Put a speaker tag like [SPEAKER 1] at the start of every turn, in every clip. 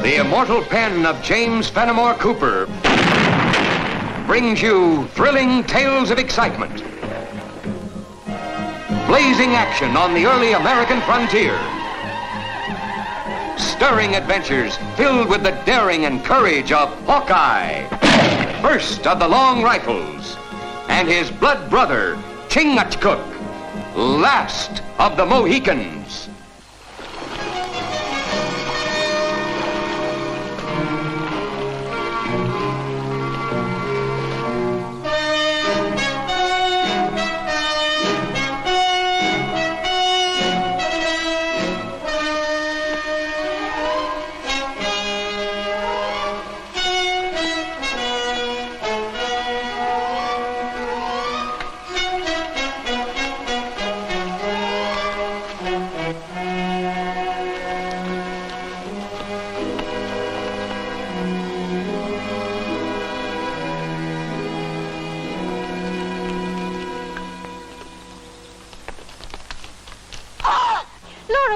[SPEAKER 1] The immortal pen of James Fenimore Cooper brings you thrilling tales of excitement, blazing action on the early American frontier, stirring adventures filled with the daring and courage of Hawkeye, first of the long rifles, and his blood brother, Chingachgook, last of the Mohicans.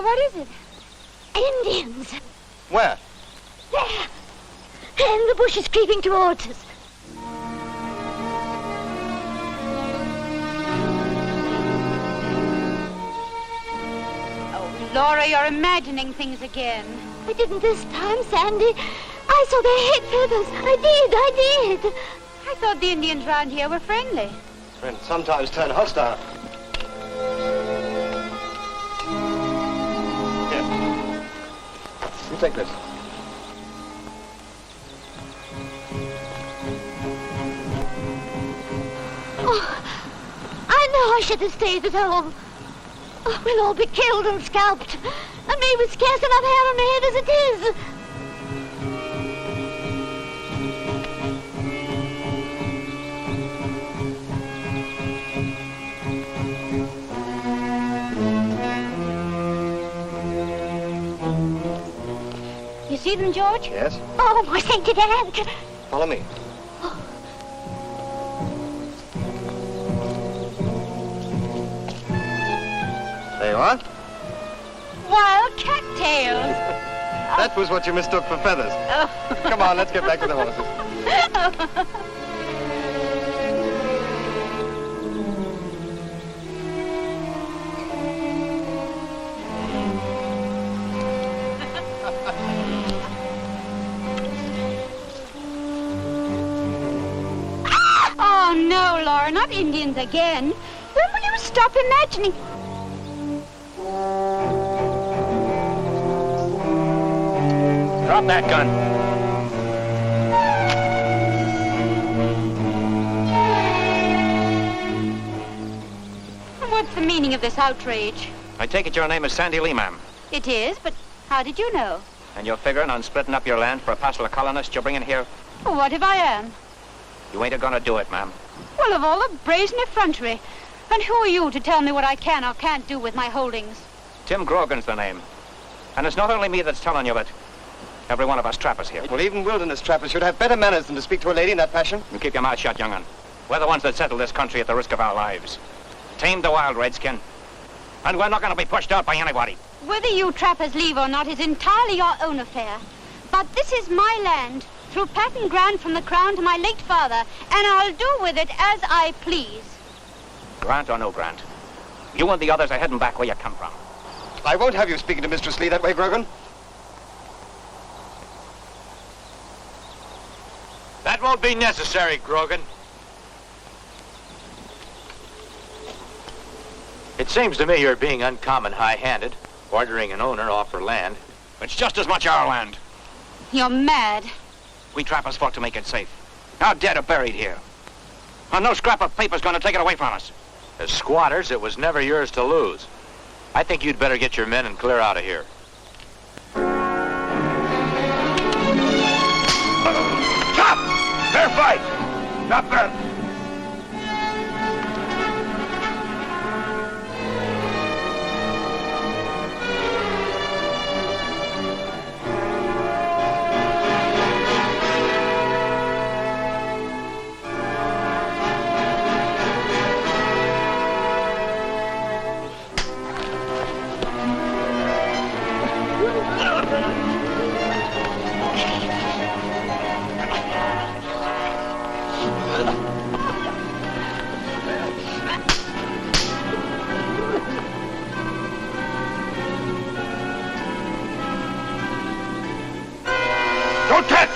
[SPEAKER 2] What is it? Indians.
[SPEAKER 3] Where?
[SPEAKER 2] There. And the bush is creeping towards us.
[SPEAKER 4] Oh, Laura, you're imagining things again.
[SPEAKER 2] I didn't this time, Sandy. I saw their head feathers. I did.
[SPEAKER 4] I thought the Indians round here were friendly.
[SPEAKER 3] Friends sometimes turn hostile. Take this.
[SPEAKER 2] Oh, I know I should have stayed at home. Oh, we'll all be killed and scalped. And me with scarce enough hair on my head as it is.
[SPEAKER 4] You see them, George?
[SPEAKER 3] Yes.
[SPEAKER 2] Oh, my sainted aunt.
[SPEAKER 3] Follow me.
[SPEAKER 2] Oh.
[SPEAKER 3] There you are.
[SPEAKER 4] Wild cattails.
[SPEAKER 3] That was what you mistook for feathers.
[SPEAKER 4] Oh.
[SPEAKER 3] Come on, let's get back to the horses.
[SPEAKER 4] Oh, no, Laura, not Indians again. When will you stop imagining?
[SPEAKER 1] Drop that gun.
[SPEAKER 4] What's the meaning of this outrage?
[SPEAKER 5] I take it your name is Sandi Lee, ma'am.
[SPEAKER 4] It is, but how did you know?
[SPEAKER 5] And you're figuring on splitting up your land for a parcel of colonists you're bringing here?
[SPEAKER 4] Well, what if I am?
[SPEAKER 5] You ain't gonna do it, ma'am.
[SPEAKER 4] Well, of all the brazen effrontery. And who are you to tell me what I can or can't do with my holdings?
[SPEAKER 5] Tim Grogan's the name. And it's not only me that's telling you, but every one of us trappers here.
[SPEAKER 3] Well, even wilderness trappers should have better manners than to speak to a lady in that fashion.
[SPEAKER 5] You keep your mouth shut, young'un. We're the ones that settle this country at the risk of our lives. Tame the wild, Redskin. And we're not gonna be pushed out by anybody.
[SPEAKER 4] Whether you trappers leave or not is entirely your own affair. But this is my land, through patent grant from the Crown to my late father, and I'll do with it as I please.
[SPEAKER 5] Grant or no grant, you and the others are heading back where you come from.
[SPEAKER 3] I won't have you speaking to Mistress Lee that way, Grogan.
[SPEAKER 6] That won't be necessary, Grogan. It seems to me you're being uncommon high-handed, ordering an owner off her land.
[SPEAKER 5] It's just as much our land.
[SPEAKER 4] You're mad.
[SPEAKER 5] We trappers fought to make it safe. Our dead are buried here. And no scrap of paper's gonna take it away from us.
[SPEAKER 6] As squatters, it was never yours to lose. I think you'd better get your men and clear out of here.
[SPEAKER 1] Stop! Fair fight! Stop there! Don't touch!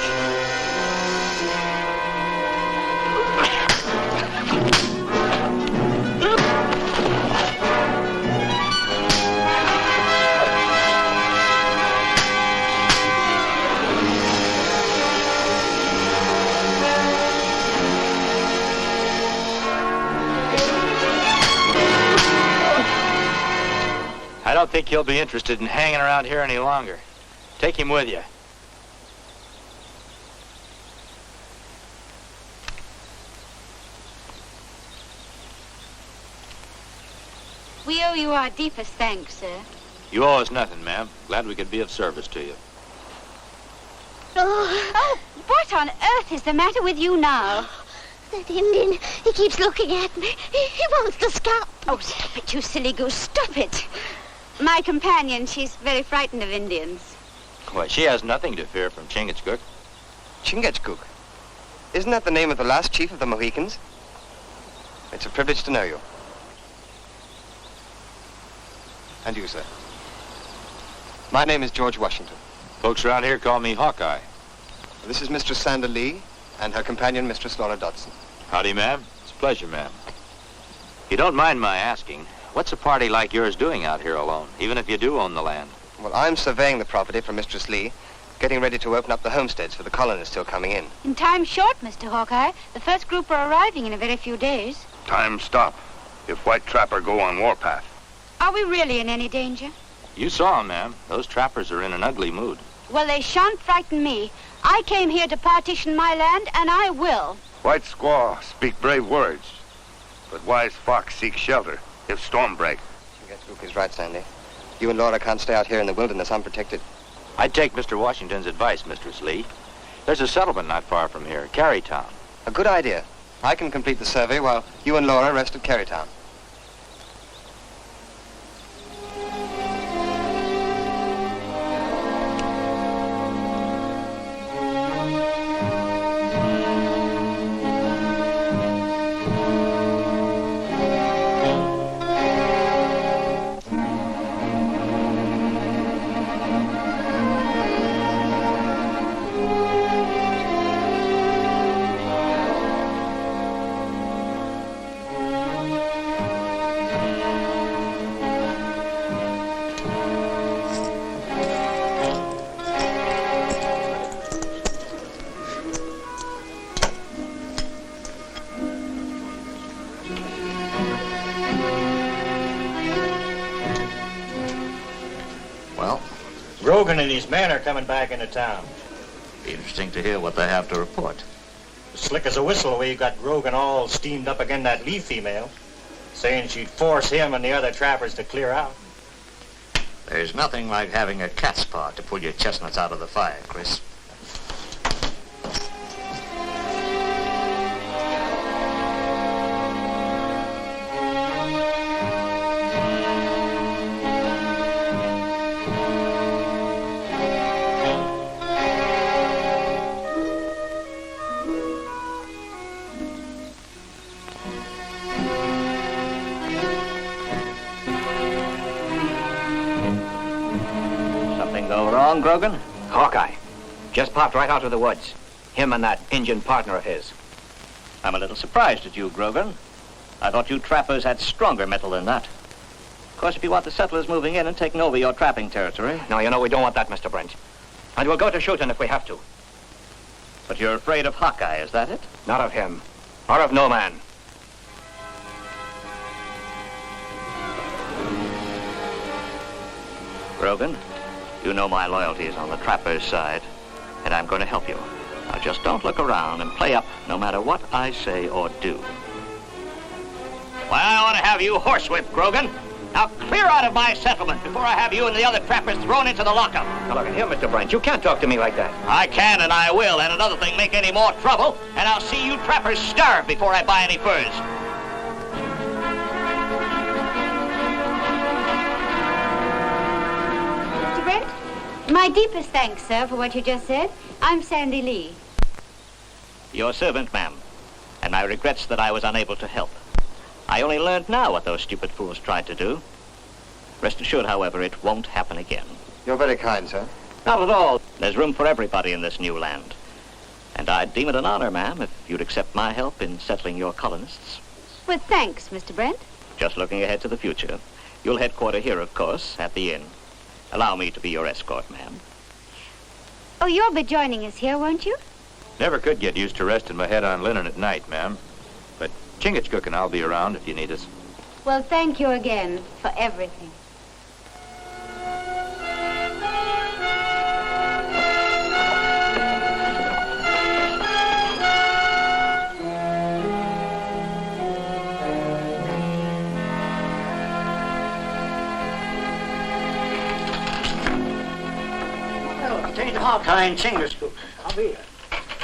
[SPEAKER 6] I don't think he'll be interested in hanging around here any longer. Take him with you.
[SPEAKER 4] We owe you our deepest thanks, sir.
[SPEAKER 6] You owe us nothing, ma'am. Glad we could be of service to you.
[SPEAKER 4] Oh, what on earth is the matter with you now?
[SPEAKER 2] That Indian, he keeps looking at me. He wants to scalp.
[SPEAKER 4] Oh, stop it, you silly goose. Stop it. My companion, she's very frightened of Indians.
[SPEAKER 6] Why, she has nothing to fear from Chingachgook.
[SPEAKER 3] Chingachgook? Isn't that the name of the last chief of the Mohicans? It's a privilege to know you. And you, sir. My name is George Washington.
[SPEAKER 6] Folks around here call me Hawkeye.
[SPEAKER 3] This is Mistress Sandi Lee and her companion, Mistress Laura Dodson.
[SPEAKER 6] Howdy, ma'am. It's a pleasure, ma'am. You don't mind my asking, what's a party like yours doing out here alone, even if you do own the land?
[SPEAKER 3] Well, I'm surveying the property for Mistress Lee, getting ready to open up the homesteads for the colonists still coming in.
[SPEAKER 4] In time short, Mr. Hawkeye. The first group are arriving in a very few days.
[SPEAKER 1] Time stop. If white trapper go on warpath.
[SPEAKER 4] Are we really in any danger?
[SPEAKER 6] You saw 'em, ma'am. Those trappers are in an ugly mood.
[SPEAKER 4] Well, they shan't frighten me. I came here to partition my land, and I will.
[SPEAKER 1] White squaw speak brave words, but wise fox seek shelter if storm break.
[SPEAKER 3] Chingachgook is right, Sandy. You and Laura can't stay out here in the wilderness unprotected.
[SPEAKER 6] I'd take Mr. Washington's advice, Mistress Lee. There's a settlement not far from here, Carytown.
[SPEAKER 3] A good idea. I can complete the survey while you and Laura rest at Carytown.
[SPEAKER 7] Grogan and his men are coming back into town.
[SPEAKER 8] Be interesting to hear what they have to report.
[SPEAKER 7] Slick as a whistle, we got Grogan all steamed up again that Lee female, saying she'd force him and the other trappers to clear out.
[SPEAKER 8] There's nothing like having a cat's paw to pull your chestnuts out of the fire, Chris.
[SPEAKER 5] Grogan? Hawkeye. Just popped right out of the woods. Him and that Indian partner of his.
[SPEAKER 8] I'm a little surprised at you, Grogan. I thought you trappers had stronger metal than that. Of course, if you want the settlers moving in and taking over your trapping territory...
[SPEAKER 5] No, you know, we don't want that, Mr. Brent. And we'll go to shooting if we have to.
[SPEAKER 8] But you're afraid of Hawkeye, is that it?
[SPEAKER 5] Not of him. Or of no man.
[SPEAKER 8] Grogan, you know my loyalty is on the trapper's side, and I'm going to help you. Now, just don't look around and play up no matter what I say or do.
[SPEAKER 5] Well, I want to have you horsewhipped, Grogan. Now clear out of my settlement before I have you and the other trappers thrown into the lockup. Now look at here, Mr. Brent. You can't talk to me like that.
[SPEAKER 8] I can and I will, and another thing, make any more trouble, and I'll see you trappers starve before I buy any furs.
[SPEAKER 4] My deepest thanks, sir, for what you just said. I'm Sandi Lee.
[SPEAKER 8] Your servant, ma'am. And my regrets that I was unable to help. I only learned now what those stupid fools tried to do. Rest assured, however, it won't happen again.
[SPEAKER 3] You're very kind, sir.
[SPEAKER 8] Not at all. There's room for everybody in this new land. And I'd deem it an honor, ma'am, if you'd accept my help in settling your colonists.
[SPEAKER 4] With thanks, Mr. Brent.
[SPEAKER 8] Just looking ahead to the future. You'll headquarter here, of course, at the inn. Allow me to be your escort, ma'am.
[SPEAKER 4] Oh, you'll be joining us here, won't you?
[SPEAKER 6] Never could get used to resting my head on linen at night, ma'am. But Chingachgook and I'll be around if you need us.
[SPEAKER 4] Well, thank you again for everything.
[SPEAKER 7] Tain't Hawkeye and Chingachgook. I'll be here.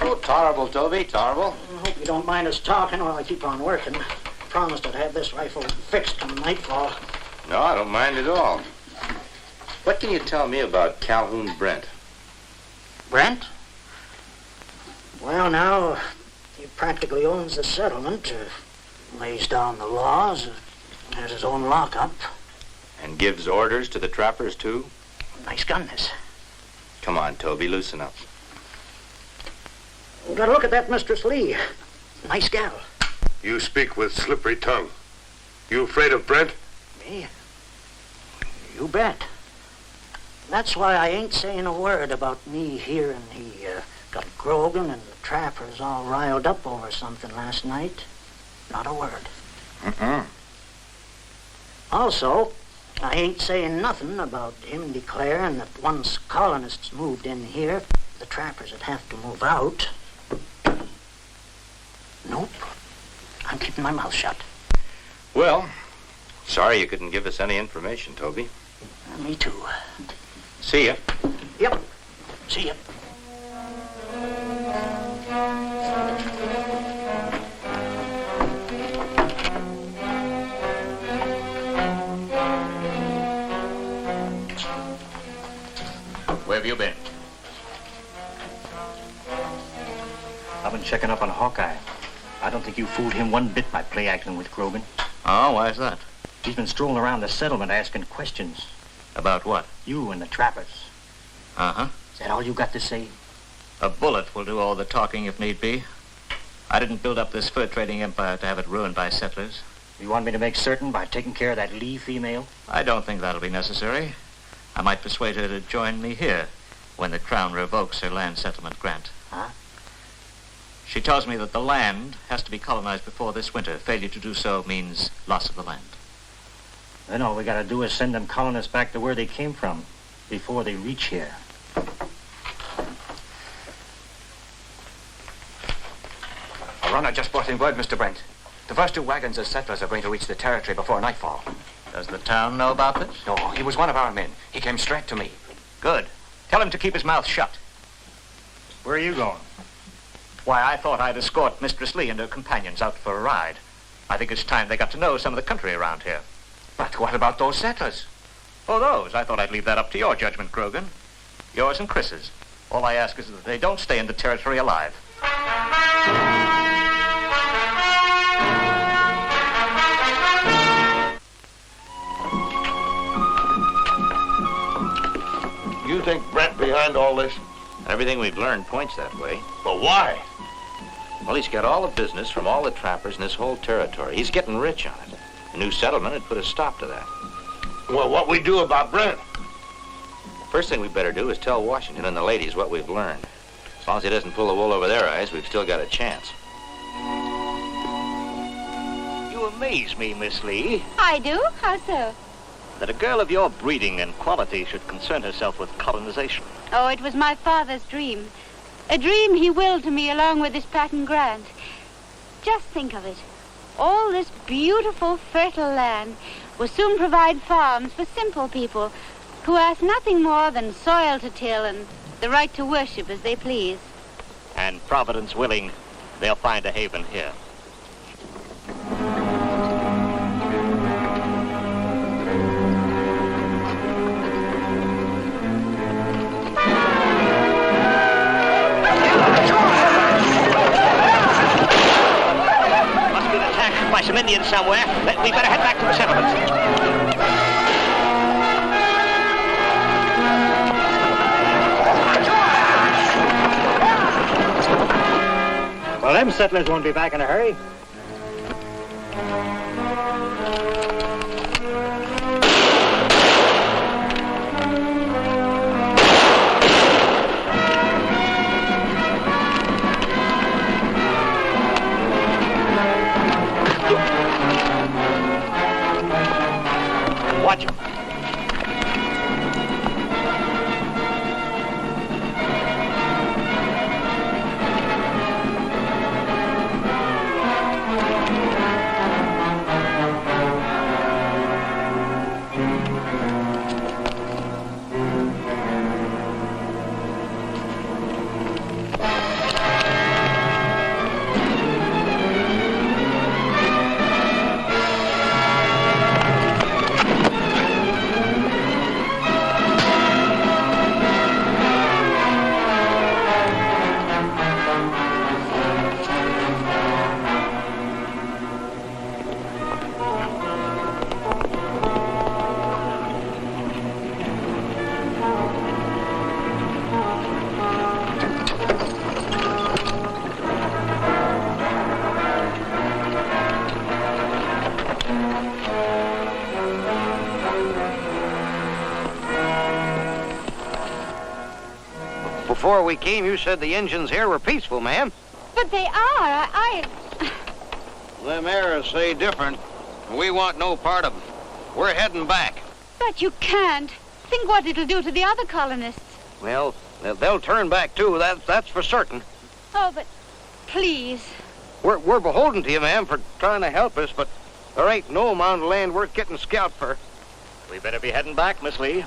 [SPEAKER 6] Oh, terrible, Toby, terrible.
[SPEAKER 7] I hope you don't mind us talking while I keep on working. Promised I'd have this rifle fixed come nightfall.
[SPEAKER 6] No, I don't mind at all. What can you tell me about Calhoun Brent?
[SPEAKER 7] Brent? Well, now, he practically owns the settlement, lays down the laws, has his own lockup.
[SPEAKER 6] And gives orders to the trappers, too?
[SPEAKER 7] Nice gun, this.
[SPEAKER 6] Come on, Toby, loosen up.
[SPEAKER 7] You gotta look at that Mistress Lee. Nice gal.
[SPEAKER 9] You speak with slippery tongue. You afraid of Brent?
[SPEAKER 7] Me? You bet. That's why I ain't saying a word about me hearing he got Grogan and the trappers all riled up over something last night. Not a word. Also, I ain't saying nothing about him declaring that once colonists moved in here, the trappers would have to move out. Nope. I'm keeping my mouth shut.
[SPEAKER 6] Well, sorry you couldn't give us any information, Toby.
[SPEAKER 7] Me too.
[SPEAKER 6] See ya.
[SPEAKER 7] Yep. See ya.
[SPEAKER 8] Where have you been?
[SPEAKER 7] I've been checking up on Hawkeye. I don't think you fooled him one bit by play acting with Grogan.
[SPEAKER 8] Oh, why is that?
[SPEAKER 7] He's been strolling around the settlement asking questions.
[SPEAKER 8] About what?
[SPEAKER 7] You and the trappers.
[SPEAKER 8] Uh-huh.
[SPEAKER 7] Is that all you got to say?
[SPEAKER 8] A bullet will do all the talking if need be. I didn't build up this fur trading empire to have it ruined by settlers.
[SPEAKER 7] You want me to make certain by taking care of that Lee female?
[SPEAKER 8] I don't think that'll be necessary. I might persuade her to join me here when the Crown revokes her land settlement grant.
[SPEAKER 7] Huh?
[SPEAKER 8] She tells me that the land has to be colonized before this winter. Failure to do so means loss of the land.
[SPEAKER 7] Then all we gotta do is send them colonists back to where they came from before they reach here.
[SPEAKER 10] A runner just brought in word, Mr. Brent. The first 2 wagons of settlers are going to reach the territory before nightfall.
[SPEAKER 8] Does the town know about this?
[SPEAKER 10] No, he was one of our men. He came straight to me.
[SPEAKER 8] Good. Tell him to keep his mouth shut.
[SPEAKER 7] Where are you going?
[SPEAKER 8] Why, I thought I'd escort Mistress Lee and her companions out for a ride. I think it's time they got to know some of the country around here.
[SPEAKER 10] But what about those settlers?
[SPEAKER 8] Oh, those? I thought I'd leave that up to your judgment, Grogan. Yours and Chris's. All I ask is that they don't stay in the territory alive.
[SPEAKER 9] You think Brent behind all this?
[SPEAKER 6] Everything we've learned points that way.
[SPEAKER 9] But why?
[SPEAKER 6] Well, he's got all the business from all the trappers in this whole territory. He's getting rich on it. A new settlement would put a stop to that.
[SPEAKER 9] Well, what we do about Brent?
[SPEAKER 6] First thing we better do is tell Washington and the ladies what we've learned. As long as he doesn't pull the wool over their eyes, we've still got a chance.
[SPEAKER 8] You amaze me, Miss Lee.
[SPEAKER 4] I do? How so?
[SPEAKER 8] That a girl of your breeding and quality should concern herself with colonization.
[SPEAKER 4] Oh, it was my father's dream. A dream he willed to me along with his patent grant. Just think of it. All this beautiful, fertile land will soon provide farms for simple people who ask nothing more than soil to till and the right to worship as they please.
[SPEAKER 8] And Providence willing, they'll find a haven here.
[SPEAKER 5] Indians somewhere. We better head back to the settlement.
[SPEAKER 10] Well, them settlers won't be back in a hurry.
[SPEAKER 5] Watch him.
[SPEAKER 3] Before we came, you said the Injuns here were peaceful, ma'am.
[SPEAKER 4] But they are. I...
[SPEAKER 3] Them Arabs say different. We want no part of them. We're heading back.
[SPEAKER 4] But you can't. Think what it'll do to the other colonists.
[SPEAKER 3] Well, they'll turn back, too. That's for certain.
[SPEAKER 4] Oh, but please.
[SPEAKER 3] We're beholden to you, ma'am, for trying to help us, but there ain't no amount of land worth getting scalped for.
[SPEAKER 5] We better be heading back, Miss Lee.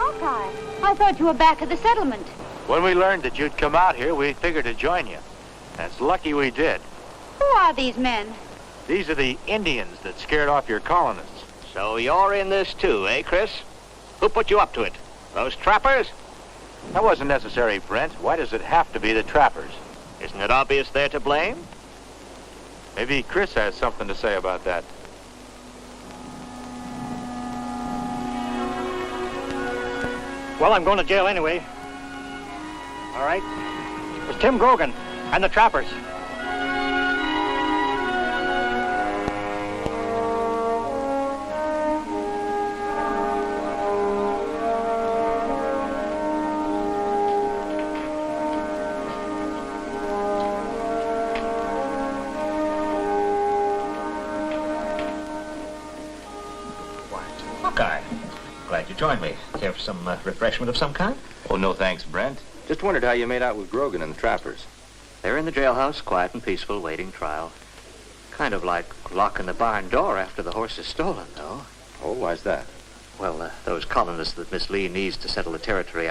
[SPEAKER 4] Hawkeye, I thought you were back at the settlement.
[SPEAKER 6] When we learned that you'd come out here, we figured to join you. That's lucky we did.
[SPEAKER 4] Who are these men?
[SPEAKER 6] These are the Indians that scared off your colonists.
[SPEAKER 5] So you're in this too, eh, Chris? Who put you up to it? Those trappers?
[SPEAKER 6] That wasn't necessary, Brent. Why does it have to be the trappers?
[SPEAKER 5] Isn't it obvious they're to blame?
[SPEAKER 6] Maybe Chris has something to say about that.
[SPEAKER 10] Well, I'm going to jail anyway. All right. It was Tim Grogan and the trappers.
[SPEAKER 8] Hawkeye, glad you joined me. Care for some refreshment of some kind?
[SPEAKER 6] Oh, no thanks, Brent. Just wondered how you made out with Grogan and the trappers.
[SPEAKER 8] They're in the jailhouse, quiet and peaceful, waiting trial. Kind of like locking the barn door after the horse is stolen, though.
[SPEAKER 6] Oh, why's that?
[SPEAKER 8] Well, those colonists that Miss Lee needs to settle the territory,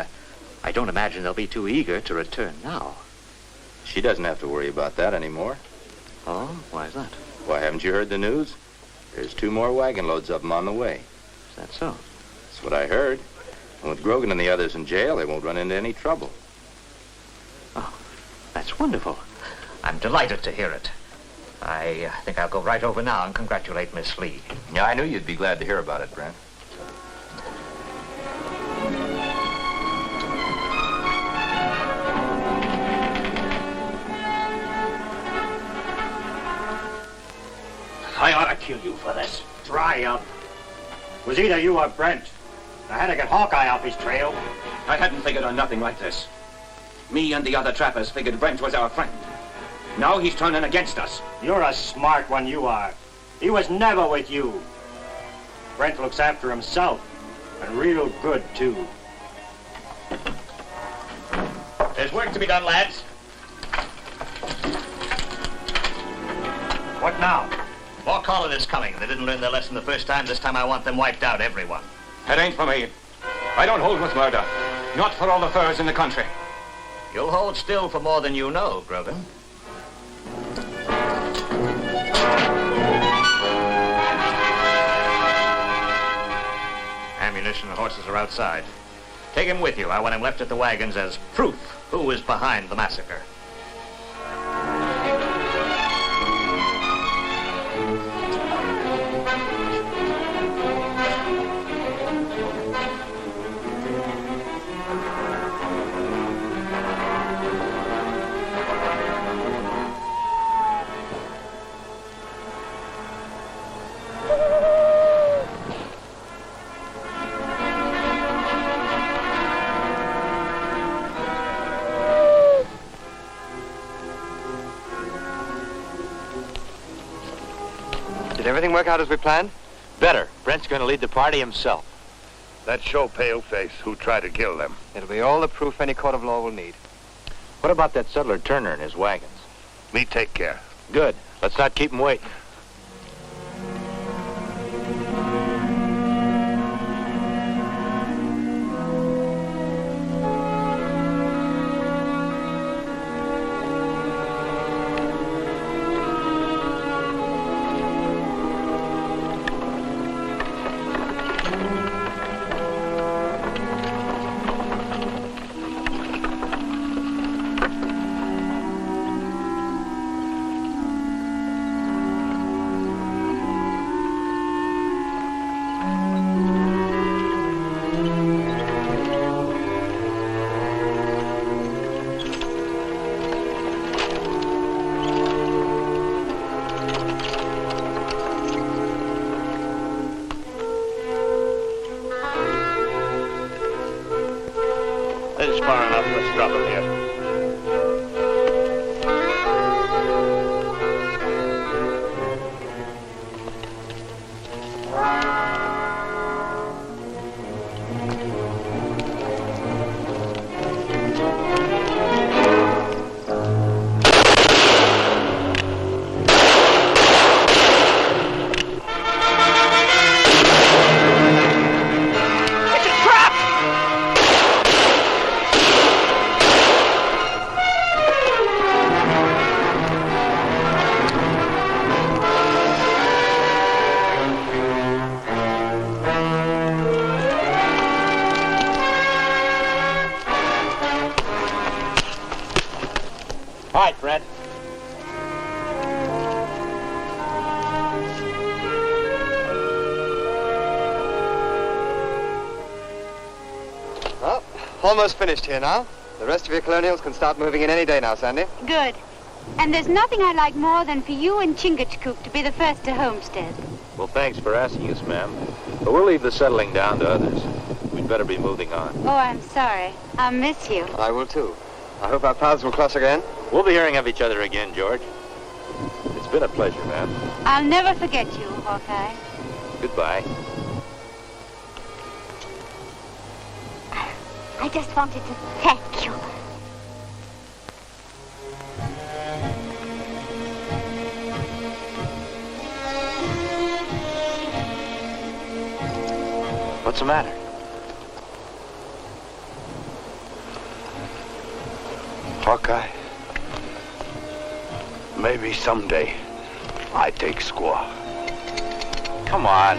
[SPEAKER 8] I don't imagine they'll be too eager to return now.
[SPEAKER 6] She doesn't have to worry about that anymore.
[SPEAKER 8] Oh, why is that?
[SPEAKER 6] Why, haven't you heard the news? There's 2 more wagon loads of them on the way.
[SPEAKER 8] Is that so?
[SPEAKER 6] That's what I heard. And with Grogan and the others in jail, they won't run into any trouble.
[SPEAKER 8] Oh, that's wonderful.
[SPEAKER 5] I'm delighted to hear it. I think I'll go right over now and congratulate Miss Lee.
[SPEAKER 6] Yeah, I knew you'd be glad to hear about it, Brent.
[SPEAKER 10] I ought to kill you for this. Dry up. It was either you or Brent. I had to get Hawkeye off his trail.
[SPEAKER 11] I hadn't figured on nothing like this. Me and the other trappers figured Brent was our friend. Now he's turning against us.
[SPEAKER 10] You're a smart one, you are. He was never with you. Brent looks after himself. And real good, too.
[SPEAKER 5] There's work to be done, lads.
[SPEAKER 10] What now?
[SPEAKER 5] More colonists coming. They didn't learn their lesson the first time. This time I want them wiped out, everyone.
[SPEAKER 11] It ain't for me. I don't hold with murder. Not for all the furs in the country.
[SPEAKER 8] You'll hold still for more than you know, Grogan. Ammunition and horses are outside. Take him with you. I want him left at the wagons as proof who is behind the massacre.
[SPEAKER 3] Did everything work out as we planned?
[SPEAKER 6] Better. Brent's going to lead the party himself.
[SPEAKER 9] Let's show Paleface who tried to kill them.
[SPEAKER 3] It'll be all the proof any court of law will need.
[SPEAKER 6] What about that settler Turner and his wagons?
[SPEAKER 9] Me take care.
[SPEAKER 6] Good. Let's not keep him waiting.
[SPEAKER 8] This is far enough. Let's drop him here.
[SPEAKER 6] All right, Brent.
[SPEAKER 3] Well, almost finished here now. The rest of your colonials can start moving in any day now, Sandy.
[SPEAKER 4] Good. And there's nothing I'd like more than for you and Chingachgook to be the first to homestead.
[SPEAKER 6] Well, thanks for asking us, ma'am. But we'll leave the settling down to others. We'd better be moving on.
[SPEAKER 4] Oh, I'm sorry. I'll miss you.
[SPEAKER 3] I will, too. I hope our paths will cross again.
[SPEAKER 6] We'll be hearing of each other again, George. It's been a pleasure, ma'am.
[SPEAKER 4] I'll never forget you, Hawkeye.
[SPEAKER 6] Goodbye.
[SPEAKER 2] I just wanted to thank you.
[SPEAKER 6] What's the matter?
[SPEAKER 9] Hawkeye, maybe someday I take squaw.
[SPEAKER 6] Come on.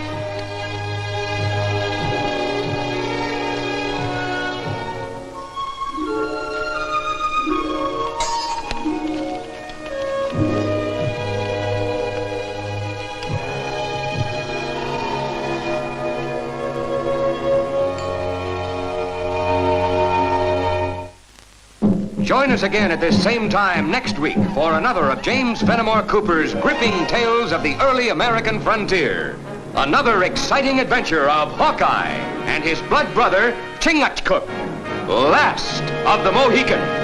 [SPEAKER 1] Join us again at this same time next week for another of James Fenimore Cooper's gripping tales of the early American frontier. Another exciting adventure of Hawkeye and his blood brother, Chingachgook, last of the Mohicans.